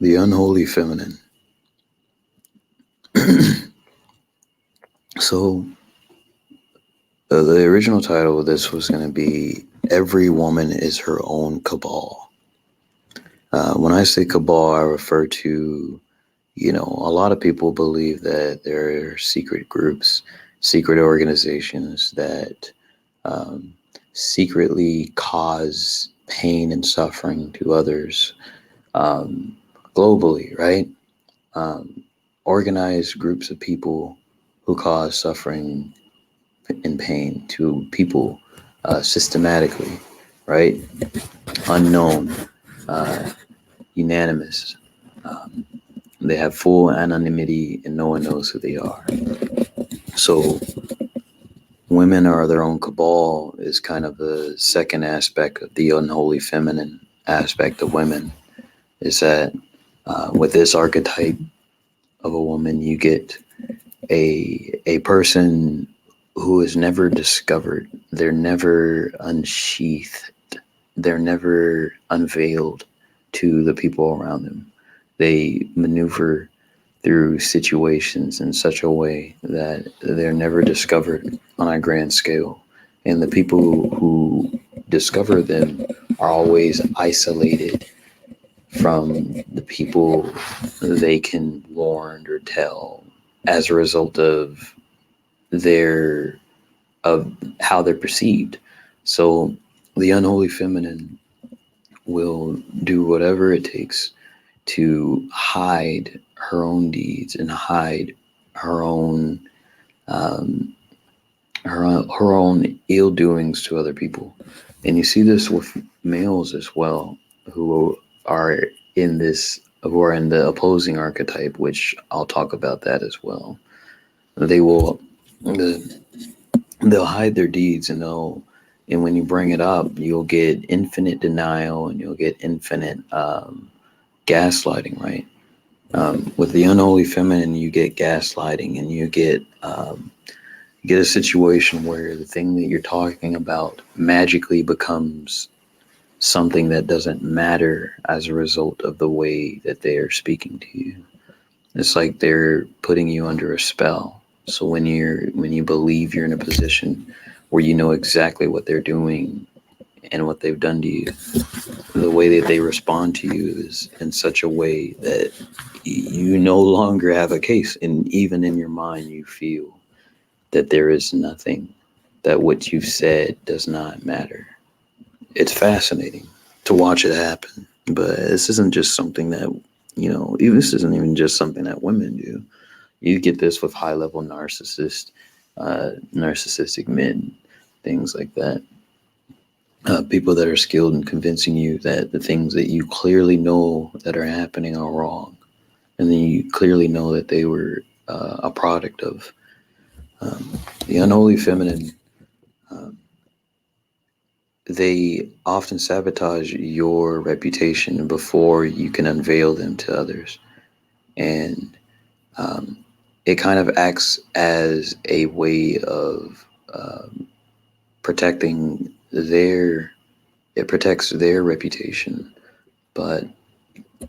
The Unholy Feminine. So, the original title of this was going to be Every Woman is Her Own Cabal. When I say cabal, I refer to, a lot of people believe that there are secret groups, secret organizations that um, secretly cause pain and suffering to others um, globally, right? Um, Organized groups of people who cause suffering and pain to people systematically, right? Unknown, uh, unanimous. Um, they have full anonymity and no one knows who they are. So, women are their own cabal is kind of the second aspect of the unholy feminine aspect of women. Is that with this archetype of a woman, you get a person who is never discovered. They're never unsheathed. They're never unveiled to the people around them. They maneuver through situations in such a way that they're never discovered on a grand scale. And the people who discover them are always isolated from the people they can warn or tell as a result of their of how they're perceived. So the unholy feminine will do whatever it takes to hide her own deeds and hide her own um, her own ill doings to other people. And you see this with males as well, who are who are in the opposing archetype, which I'll talk about that as well. They will they'll hide their deeds, and when you bring it up, you'll get infinite denial and you'll get infinite gaslighting, right? With the unholy feminine, you get gaslighting, and you get a situation where the thing that you're talking about magically becomes something that doesn't matter as a result of the way that they are speaking to you. It's like they're putting you under a spell. So when you believe you're in a position where you know exactly what they're doing and what they've done to you, the way that they respond to you is in such a way that you no longer have a case, and even in your mind you feel that there is nothing, that what you've said does not matter. It's fascinating to watch it happen, but this isn't just something that, even this isn't even just something that women do. You get this with high level narcissistic men, things like that. People that are skilled in convincing you that the things that you clearly know that are happening are wrong, and then you clearly know that they were a product of the unholy feminine. Um, they often sabotage your reputation before you can unveil them to others, and um, it kind of acts as a way of protecting their it protects their reputation. But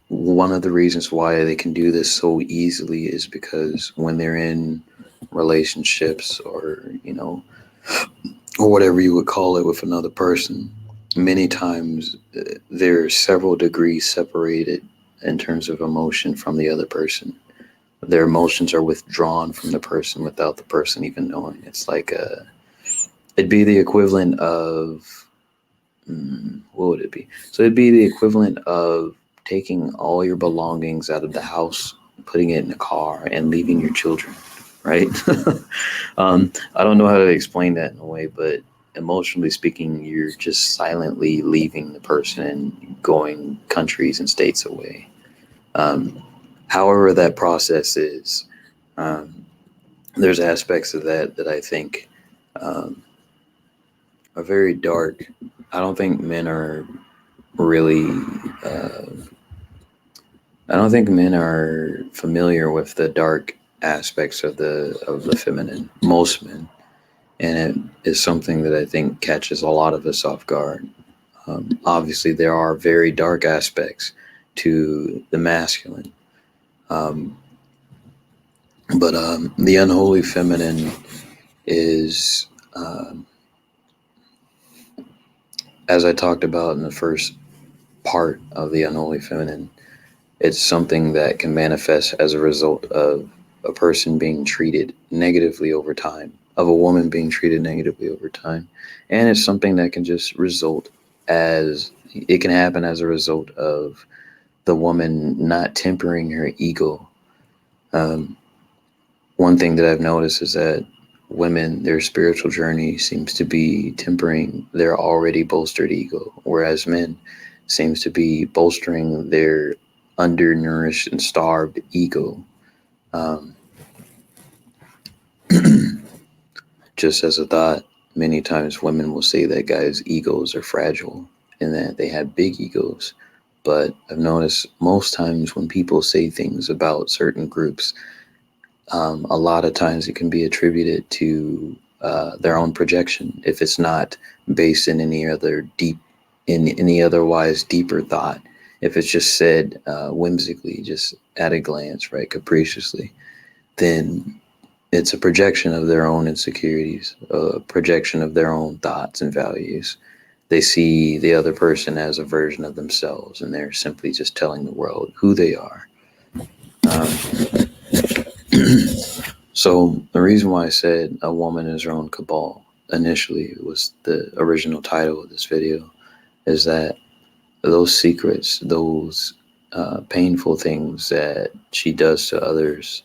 one of the reasons why they can do this so easily is because when they're in relationships, or whatever you would call it, with another person, many times they're several degrees separated in terms of emotion from the other person. Their emotions are withdrawn from the person without the person even knowing. It's like it'd be the equivalent of what would it be? So it'd be the equivalent of taking all your belongings out of the house, putting it in a car, and leaving your children, right? I don't know how to explain that in a way, but emotionally speaking, you're just silently leaving the person and going countries and states away. Um, However, that process is, um, there's aspects of that I think um, are very dark. I don't think men are really uh, I don't think men are familiar with the dark aspects of the feminine. Most men, and it is something that I think catches a lot of us off guard. Obviously, there are very dark aspects, to the masculine. But the unholy feminine is, as I talked about in the first part of the unholy feminine, it's something that can manifest as a result of a person being treated negatively over time, of a woman being treated negatively over time. And it's something that can just result as, it can happen as a result of the woman not tempering her ego. One thing that I've noticed is that women, their spiritual journey seems to be tempering their already bolstered ego, whereas men seems to be bolstering their undernourished and starved ego. Um, just as a thought, many times women will say that guys' egos are fragile and that they have big egos. But I've noticed most times when people say things about certain groups, a lot of times it can be attributed to their own projection if it's not based in any otherwise deeper thought. If it's just said whimsically, just at a glance, right, capriciously, then it's a projection of their own insecurities, a projection of their own thoughts and values. They see the other person as a version of themselves, and they're simply just telling the world who they are. Um, So the reason why I said a woman is her own cabal initially was the original title of this video, is that those secrets, those painful things that she does to others,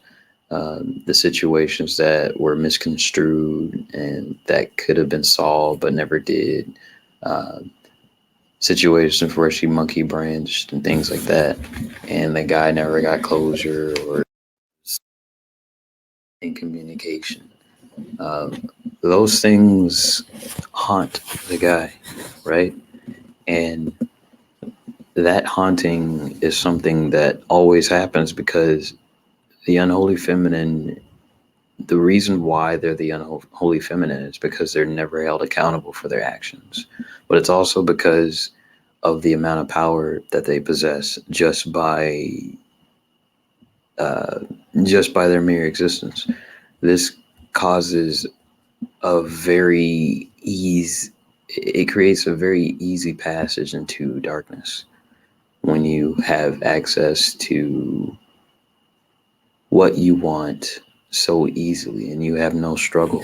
the situations that were misconstrued and that could have been solved but never did, uh, situations where she monkey branched and things like that, and the guy never got closure or in communication. Those things haunt the guy, right? And that haunting is something that always happens because the unholy feminine, the reason why they're the unholy feminine is because they're never held accountable for their actions. But it's also because of the amount of power that they possess uh, just by their mere existence. This causes a very easy, it creates a very easy passage into darkness when you have access to what you want so easily and you have no struggle.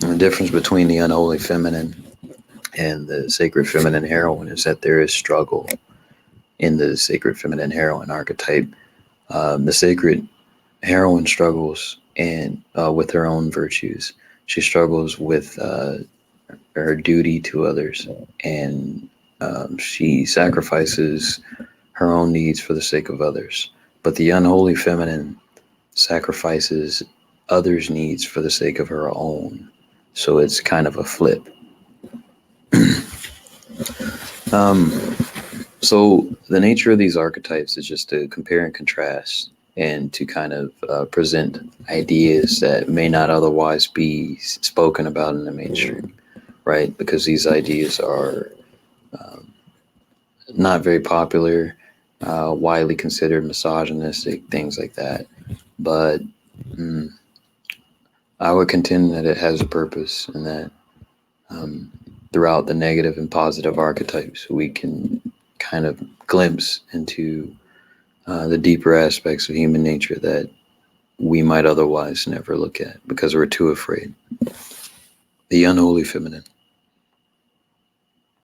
And the difference between the unholy feminine and the sacred feminine heroine is that there is struggle in the sacred feminine heroine archetype. The sacred heroine struggles and with her own virtues. She struggles with her duty to others, and she sacrifices her own needs for the sake of others. But the unholy feminine sacrifices others' needs for the sake of her own. So it's kind of a flip. um, so the nature of these archetypes is just to compare and contrast and to kind of present ideas that may not otherwise be spoken about in the mainstream, right? Because these ideas are not very popular, widely considered misogynistic, things like that. But I would contend that it has a purpose, and that um, throughout the negative and positive archetypes, we can kind of glimpse into the deeper aspects of human nature that we might otherwise never look at because we're too afraid. The unholy feminine.